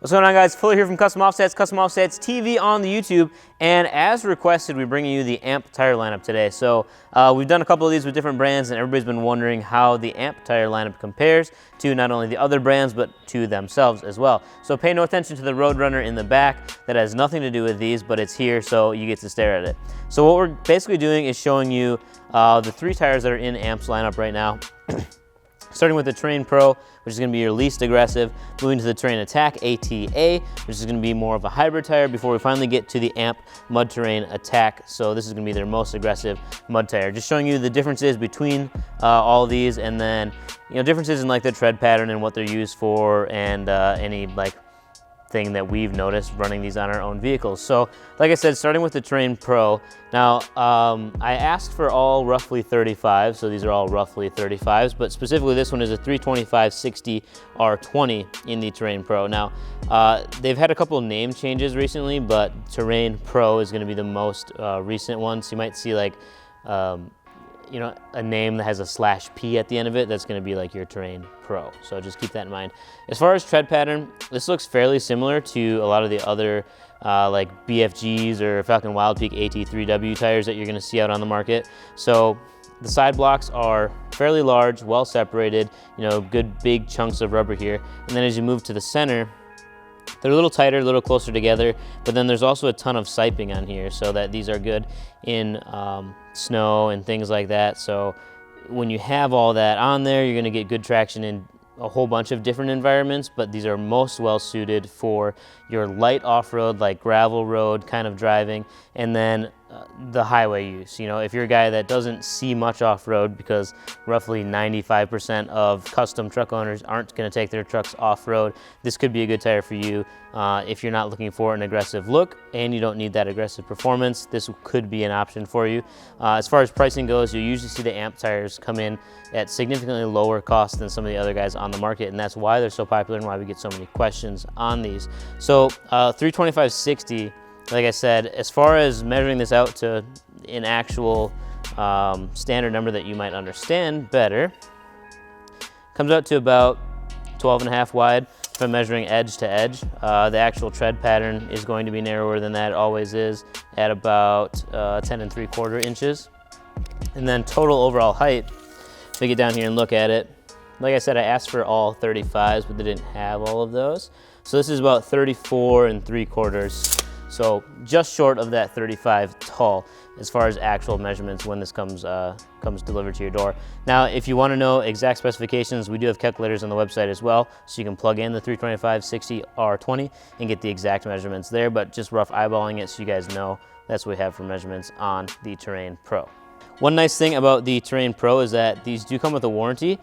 What's going on, guys? Fuller here from Custom Offsets TV on the YouTube, and as requested, we're bringing you the AMP tire lineup today. So we've done a couple of these with different brands, and everybody's been wondering how the AMP tire lineup compares to not only the other brands, but to themselves as well. So pay no attention to the Roadrunner in the back. That has nothing to do with these, but it's here, so you get to stare at it. So what we're basically doing is showing you the three tires that are in AMP's lineup right now. Starting with the Terrain Pro, which is going to be your least aggressive, moving to the Terrain Attack ATA, which is going to be more of a hybrid tire, before we finally get to the AMP Mud Terrain Attack. So this is going to be their most aggressive mud tire. Just showing you the differences between all of these, and then differences in like the tread pattern and what they're used for, and any like thing that we've noticed running these on our own vehicles. So like I said, starting with the Terrain Pro. Now I asked for all roughly 35, so these are all roughly 35s, but specifically this one is a 325/60 R20 in the Terrain Pro. Now they've had a couple of name changes recently, but Terrain Pro is going to be the most recent one. So you might see like a name that has a /P at the end of it. That's going to be like your Terrain Pro. So just keep that in mind. As far as tread pattern, this looks fairly similar to a lot of the other like BFGs or Falken Wildpeak AT3W tires that you're going to see out on the market. So the side blocks are fairly large, well separated, good big chunks of rubber here. And then as you move to the center, they're a little tighter, a little closer together, but then there's also a ton of siping on here, so that these are good in snow and things like that. So when you have all that on there, you're going to get good traction in a whole bunch of different environments, but these are most well suited for your light off-road, like gravel road kind of driving, and then the highway use. If you're a guy that doesn't see much off-road, because roughly 95% of custom truck owners aren't going to take their trucks off-road, this could be a good tire for you. If you're not looking for an aggressive look and you don't need that aggressive performance, this could be an option for you. As far as pricing goes, you'll usually see the AMP tires come in at significantly lower cost than some of the other guys on the market, and that's why they're so popular and why we get so many questions on these. So 325/60, like I said, as far as measuring this out to an actual standard number that you might understand better, comes out to about 12.5 wide if I'm measuring edge to edge. The actual tread pattern is going to be narrower than that, it always is, at about 10 3/4 inches. And then total overall height, if we get down here and look at it, like I said, I asked for all 35s, but they didn't have all of those. So this is about 34 3/4. So just short of that 35 tall as far as actual measurements when this comes delivered to your door. Now, if you want to know exact specifications, we do have calculators on the website as well, so you can plug in the 325/60 R20 and get the exact measurements there, but just rough eyeballing it so you guys know that's what we have for measurements on the Terrain Pro. One nice thing about the Terrain Pro is that these do come with a warranty.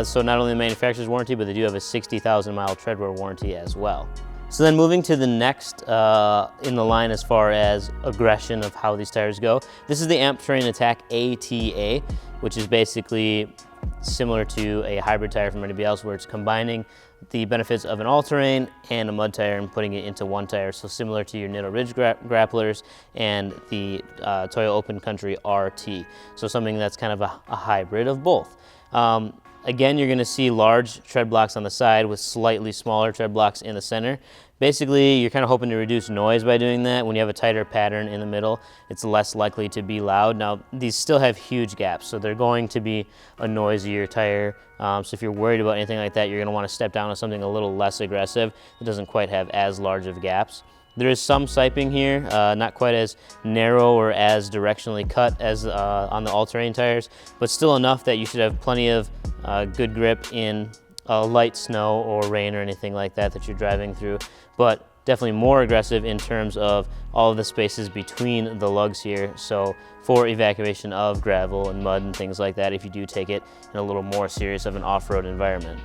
So not only the manufacturer's warranty, but they do have a 60,000 mile treadwear warranty as well. So then moving to the next in the line as far as aggression of how these tires go, this is the AMP Terrain Attack ATA, which is basically similar to a hybrid tire from anybody else, where it's combining the benefits of an all-terrain and a mud tire and putting it into one tire. So similar to your Nitto Ridge grapplers and the Toyo Open Country RT. So something that's kind of a hybrid of both. Again, you're going to see large tread blocks on the side with slightly smaller tread blocks in the center. Basically, you're kind of hoping to reduce noise by doing that. When you have a tighter pattern in the middle, it's less likely to be loud. Now, these still have huge gaps, so they're going to be a noisier tire. So if you're worried about anything like that, you're going to want to step down to something a little less aggressive that doesn't quite have as large of gaps. There is some siping here, not quite as narrow or as directionally cut as on the all-terrain tires, but still enough that you should have plenty of good grip in light snow or rain or anything like that you're driving through, but definitely more aggressive in terms of all of the spaces between the lugs here. So for evacuation of gravel and mud and things like that, if you do take it in a little more serious of an off-road environment.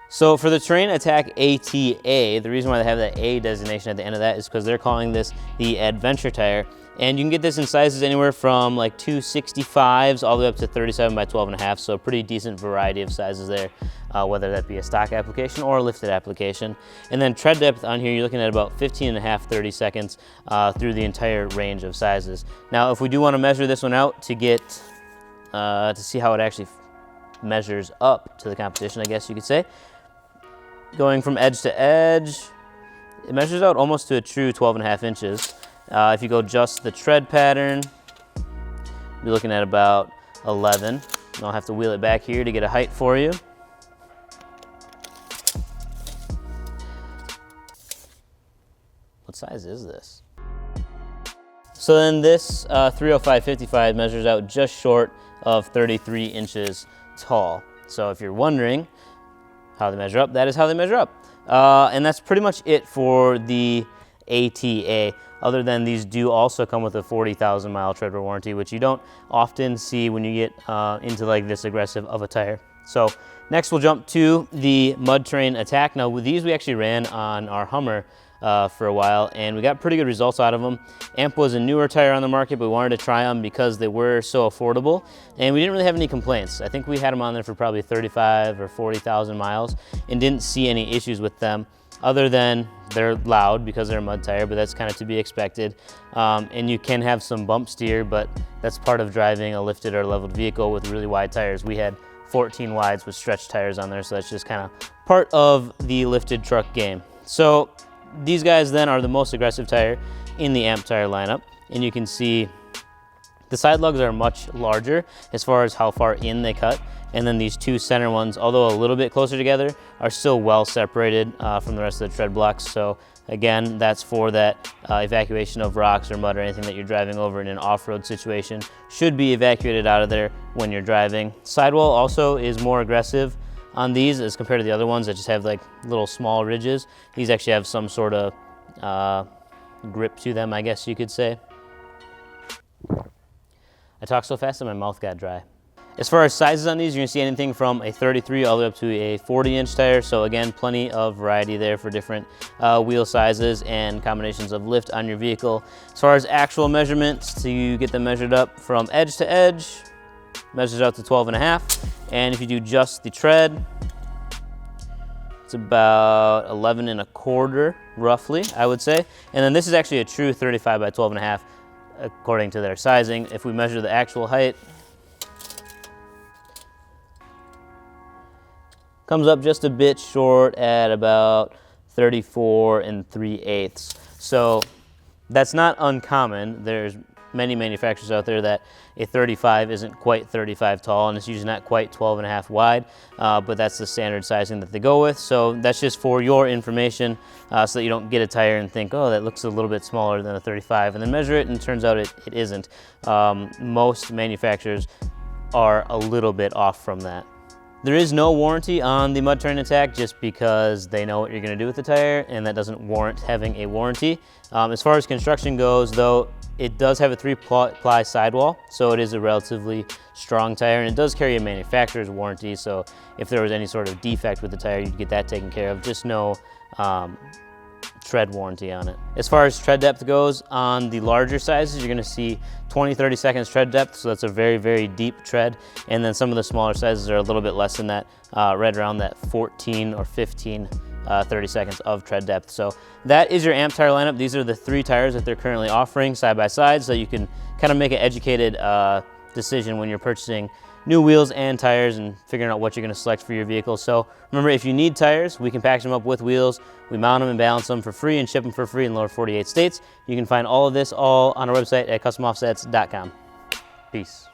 So for the Terrain Attack ATA, the reason why they have that A designation at the end of that is because they're calling this the Adventure tire. And you can get this in sizes anywhere from like 265s all the way up to 37 by 12.5, so a pretty decent variety of sizes there, whether that be a stock application or a lifted application. And then tread depth on here, you're looking at about 15.5, 30 seconds through the entire range of sizes. Now, if we do want to measure this one out to get, to see how it actually measures up to the competition, I guess you could say, going from edge to edge, it measures out almost to a true 12.5 inches. If you go just the tread pattern, you're looking at about 11. And I'll have to wheel it back here to get a height for you. What size is this? So then this 305/55 measures out just short of 33 inches tall. So if you're wondering how they measure up, that is how they measure up. And that's pretty much it for the ATA, other than these do also come with a 40,000 mile treadwear warranty, which you don't often see when you get into like this aggressive of a tire. So next we'll jump to the Mud Terrain Attack. Now with these we actually ran on our Hummer for a while, and we got pretty good results out of them. AMP was a newer tire on the market, but we wanted to try them because they were so affordable, and we didn't really have any complaints. I think we had them on there for probably 35 or 40,000 miles and didn't see any issues with them, other than they're loud because they're a mud tire, but that's kind of to be expected. And you can have some bump steer, but that's part of driving a lifted or leveled vehicle with really wide tires. We had 14 wides with stretch tires on there, so that's just kind of part of the lifted truck game. So these guys then are the most aggressive tire in the AMP tire lineup, and you can see the side lugs are much larger as far as how far in they cut, and then these two center ones, although a little bit closer together, are still well separated from the rest of the tread blocks. So again, that's for that evacuation of rocks or mud or anything that you're driving over in an off-road situation. Should be evacuated out of there when you're driving. Sidewall also is more aggressive on these as compared to the other ones that just have like little small ridges. These actually have some sort of grip to them, I guess you could say. I talked so fast that my mouth got dry. As far as sizes on these, you're gonna see anything from a 33 all the way up to a 40-inch tire. So again, plenty of variety there for different wheel sizes and combinations of lift on your vehicle. As far as actual measurements, to get them measured up from edge to edge, measures out to 12.5. And if you do just the tread, it's about 11.25 roughly, I would say. And then this is actually a true 35 by 12.5 according to their sizing. If we measure the actual height, comes up just a bit short at about 34 3/8. So that's not uncommon. There's many manufacturers out there that a 35 isn't quite 35 tall, and it's usually not quite 12.5 wide, but that's the standard sizing that they go with. So that's just for your information, so that you don't get a tire and think, oh, that looks a little bit smaller than a 35, and then measure it and it turns out it isn't. Most manufacturers are a little bit off from that. There is no warranty on the Mud Terrain Attack just because they know what you're going to do with the tire, and that doesn't warrant having a warranty. As far as construction goes, though, it does have a 3-ply sidewall, so it is a relatively strong tire, and it does carry a manufacturer's warranty, so if there was any sort of defect with the tire, you'd get that taken care of. Just no tread warranty on it. As far as tread depth goes, on the larger sizes, you're gonna see 20-30 seconds tread depth, so that's a very, very deep tread. And then some of the smaller sizes are a little bit less than that, right around that 14 or 15, 30 seconds of tread depth. So that is your AMP tire lineup. These are the 3 tires that they're currently offering side by side, so you can kind of make an educated decision when you're purchasing new wheels and tires and figuring out what you're going to select for your vehicle. So remember, if you need tires, we can package them up with wheels. We mount them and balance them for free and ship them for free in lower 48 states. You can find all of this all on our website at customoffsets.com. Peace.